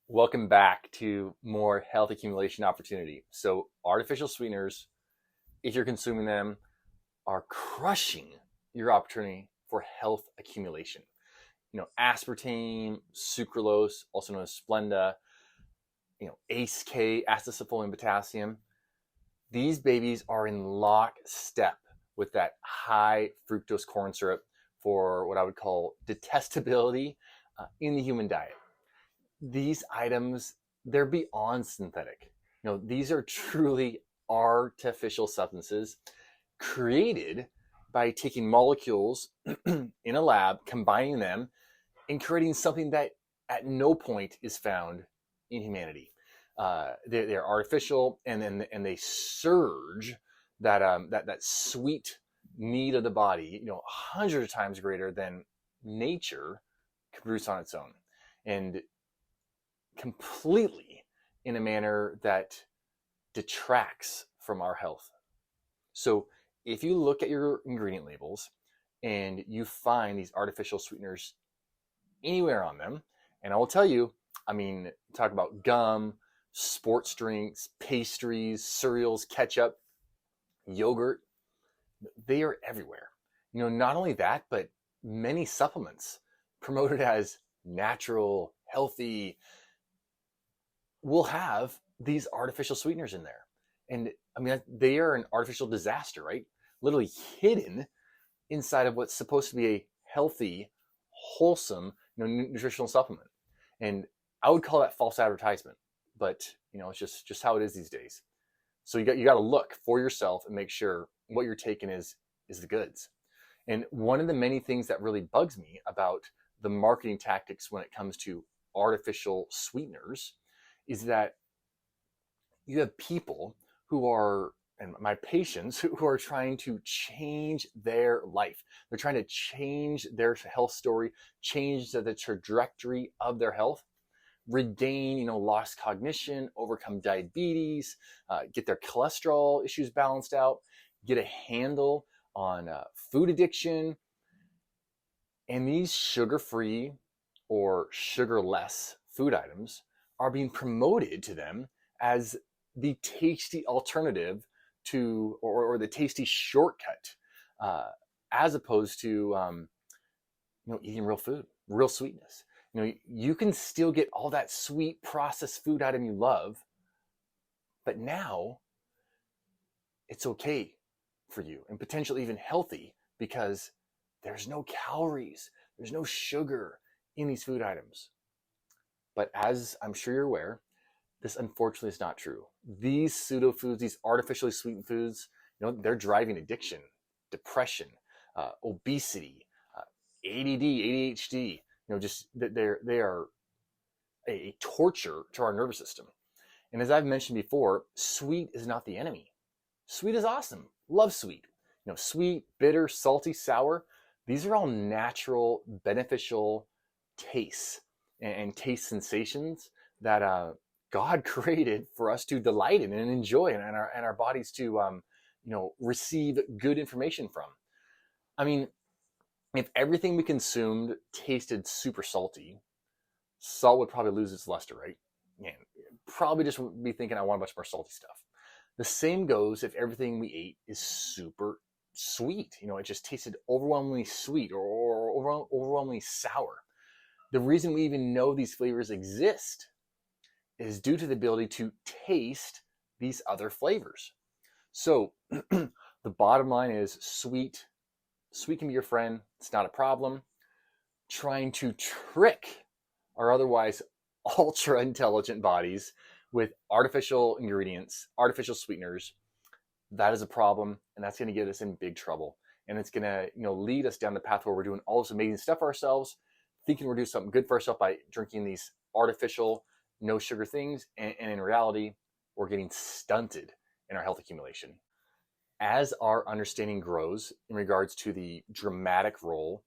Welcome back to more health accumulation opportunity. So, artificial sweeteners, if you're consuming them, are crushing your opportunity for health accumulation. Aspartame, sucralose, also known as Splenda, ACE K, acesulfame, potassium. These babies are in lockstep with that high fructose corn syrup for what I would call detestability in the human diet. These items, they're beyond synthetic. These are truly artificial substances created by taking molecules in a lab, combining them, and creating something that at no point is found in humanity. They're artificial, and they surge that sweet need of the body, hundreds of times greater than nature can produce on its own, and completely in a manner that detracts from our health. So if you look at your ingredient labels and you find these artificial sweeteners anywhere on them, and I will tell you, talk about gum, sports drinks, pastries, cereals, ketchup, yogurt, they are everywhere. Not only that, but many supplements promoted as natural, healthy, will have these artificial sweeteners in there. And they are an artificial disaster, right? Literally hidden inside of what's supposed to be a healthy, wholesome, nutritional supplement. And I would call that false advertisement, but it's just how it is these days. So you got to look for yourself and make sure what you're taking is the goods. And one of the many things that really bugs me about the marketing tactics when it comes to artificial sweeteners is that you have people who are, and my patients, who are trying to change their life. They're trying to change their health story, change the trajectory of their health, regain, lost cognition, overcome diabetes, get their cholesterol issues balanced out, get a handle on food addiction. And these sugar-free or sugar-less food items are being promoted to them as the tasty alternative to, or the tasty shortcut, as opposed to, eating real food, real sweetness. You can still get all that sweet processed food item you love, but now it's okay for you and potentially even healthy because there's no calories, there's no sugar in these food items. But as I'm sure you're aware, this unfortunately is not true. These pseudo foods, these artificially sweetened foods, they're driving addiction, depression, obesity, ADD, ADHD. They are a torture to our nervous system. And as I've mentioned before, sweet is not the enemy. Sweet is awesome. Love sweet. Sweet, bitter, salty, sour. These are all natural, beneficial tastes and taste sensations that God created for us to delight in and enjoy, and our bodies to receive good information from. If everything we consumed tasted super salty, salt would probably lose its luster, right? And probably just be thinking, I want a bunch more salty stuff. The same goes if everything we ate is super sweet. It just tasted overwhelmingly sweet or overwhelmingly sour. The reason we even know these flavors exist is due to the ability to taste these other flavors. So the bottom line is sweet can be your friend. It's not a problem. Trying to trick our otherwise ultra intelligent bodies with artificial ingredients, artificial sweeteners, that is a problem, and that's going to get us in big trouble. And it's going to lead us down the path where we're doing all this amazing stuff for ourselves, thinking we're doing something good for ourselves by drinking these artificial, no sugar things, and in reality, we're getting stunted in our health accumulation. As our understanding grows in regards to the dramatic role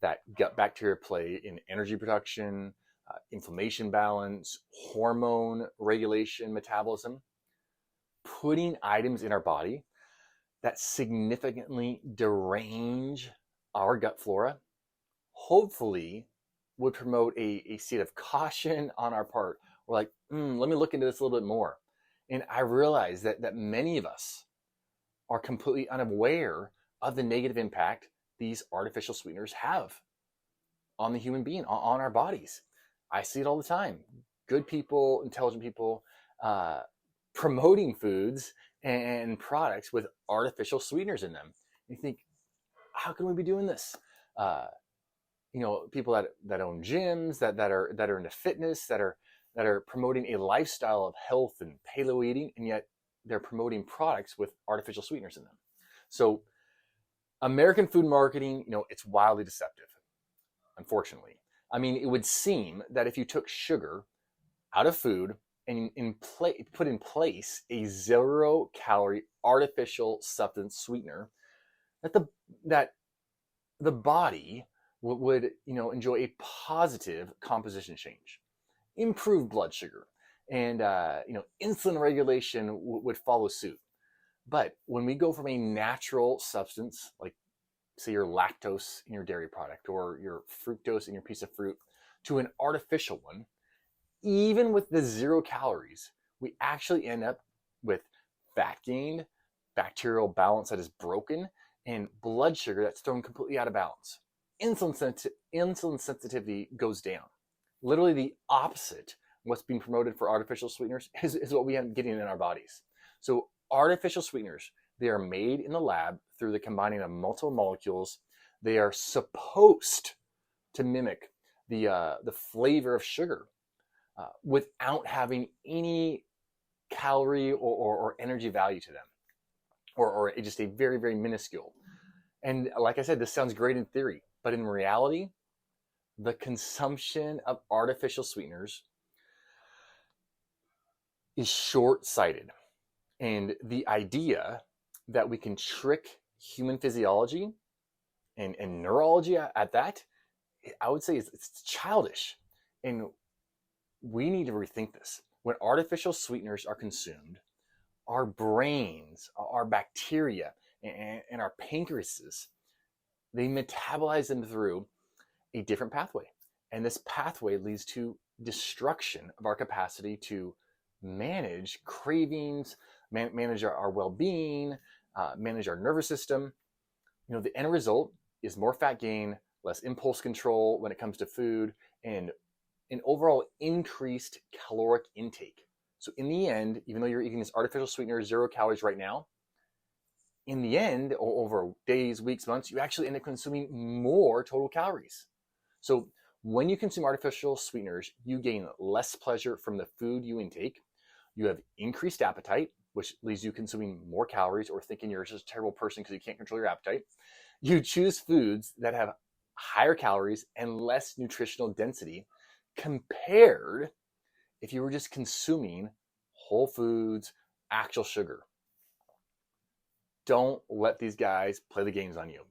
that gut bacteria play in energy production, inflammation balance, hormone regulation, metabolism, putting items in our body that significantly derange our gut flora, hopefully would promote a state of caution on our part we're like, let me look into this a little bit more. And I realized that many of us are completely unaware of the negative impact these artificial sweeteners have on the human being, on our bodies. I see it all the time. Good people, intelligent people, promoting foods and products with artificial sweeteners in them. You think, how can we be doing this? People that own gyms, that are into fitness, that are promoting a lifestyle of health and paleo eating, and yet they're promoting products with artificial sweeteners in them. So American food marketing, it's wildly deceptive, unfortunately. I mean, it would seem that if you took sugar out of food and put in place a 0-calorie artificial substance sweetener, that the body would enjoy a positive composition change, improve blood sugar, and insulin regulation would follow suit. But when we go from a natural substance, like say your lactose in your dairy product or your fructose in your piece of fruit, to an artificial one, even with the 0 calories, we actually end up with fat gain, bacterial balance that is broken, and blood sugar that's thrown completely out of balance. Insulin sensitivity goes down. Literally the opposite of what's being promoted for artificial sweeteners is what we end up getting in our bodies. So artificial sweeteners, they are made in the lab through the combining of multiple molecules. They are supposed to mimic the flavor of sugar without having any calorie or energy value to them, or just a very, very minuscule. And like I said, this sounds great in theory, but in reality, the consumption of artificial sweeteners is short-sighted. And the idea that we can trick human physiology and neurology at that, I would say it's childish. And we need to rethink this. When artificial sweeteners are consumed, our brains, our bacteria, and our pancreases, they metabolize them through a different pathway. And this pathway leads to destruction of our capacity to manage cravings, manage our well-being, manage our nervous system. The end result is more fat gain, less impulse control when it comes to food, and an overall increased caloric intake. So in the end, even though you're eating this artificial sweetener, 0 calories right now, in the end, over days, weeks, months, you actually end up consuming more total calories. So when you consume artificial sweeteners, you gain less pleasure from the food you intake. You have increased appetite, which leaves you consuming more calories or thinking you're just a terrible person because you can't control your appetite. You choose foods that have higher calories and less nutritional density compared if you were just consuming whole foods, actual sugar. Don't let these guys play the games on you.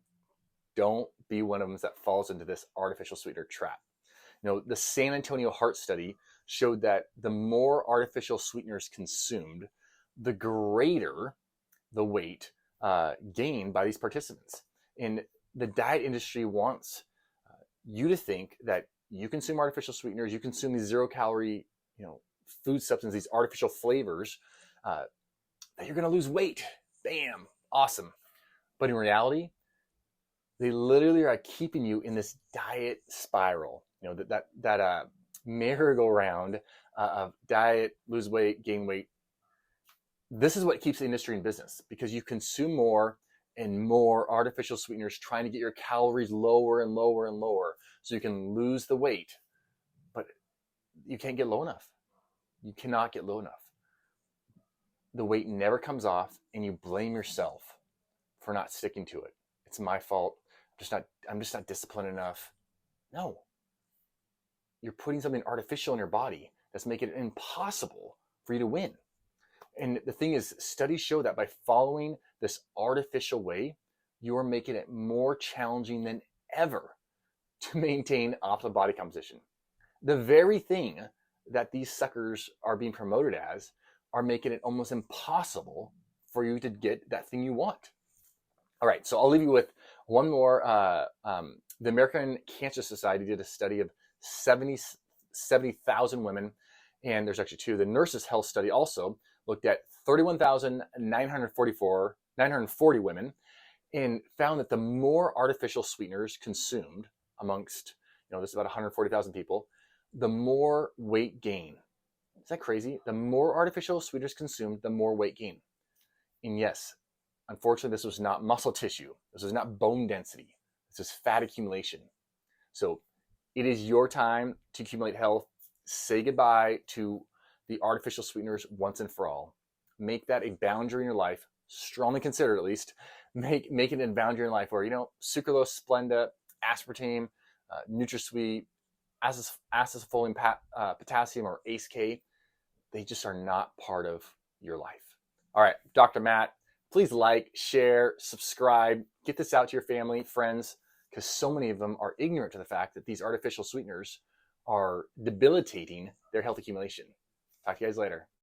Don't be one of them that falls into this artificial sweetener trap. The San Antonio Heart Study showed that the more artificial sweeteners consumed, the greater the weight gained by these participants. And the diet industry wants you to think that you consume artificial sweeteners, you consume these 0-calorie, food substances, these artificial flavors, that you're going to lose weight. Bam, awesome. But in reality, they literally are keeping you in this diet spiral. That merry-go-round of diet, lose weight, gain weight. This is what keeps the industry in business, because you consume more and more artificial sweeteners trying to get your calories lower and lower and lower so you can lose the weight. But you can't get low enough. You cannot get low enough. The weight never comes off, and you blame yourself for not sticking to it. It's my fault. I'm just not disciplined enough. No. You're putting something artificial in your body that's making it impossible for you to win. And the thing is, studies show that by following this artificial way, you are making it more challenging than ever to maintain optimal body composition. The very thing that these suckers are being promoted as are making it almost impossible for you to get that thing you want. All right, so I'll leave you with one more. The American Cancer Society did a study of 70,000 women, And there's actually two. The Nurses Health Study also looked at 940 women and found that the more artificial sweeteners consumed amongst, this is about 140,000 people, the more weight gain. Is that crazy? The more artificial sweeteners consumed, the more weight gain. And yes, unfortunately, this was not muscle tissue. This was not bone density. This is fat accumulation. So it is your time to accumulate health. Say goodbye to the artificial sweeteners once and for all. Make that a boundary in your life. Strongly consider it, at least. Make it a boundary in your life where, sucralose, Splenda, aspartame, NutraSweet, acesulfame, potassium, or ACE-K, they just are not part of your life. All right, Dr. Matt, please like, share, subscribe, get this out to your family, friends, because so many of them are ignorant to the fact that these artificial sweeteners are debilitating their health accumulation. Talk to you guys later.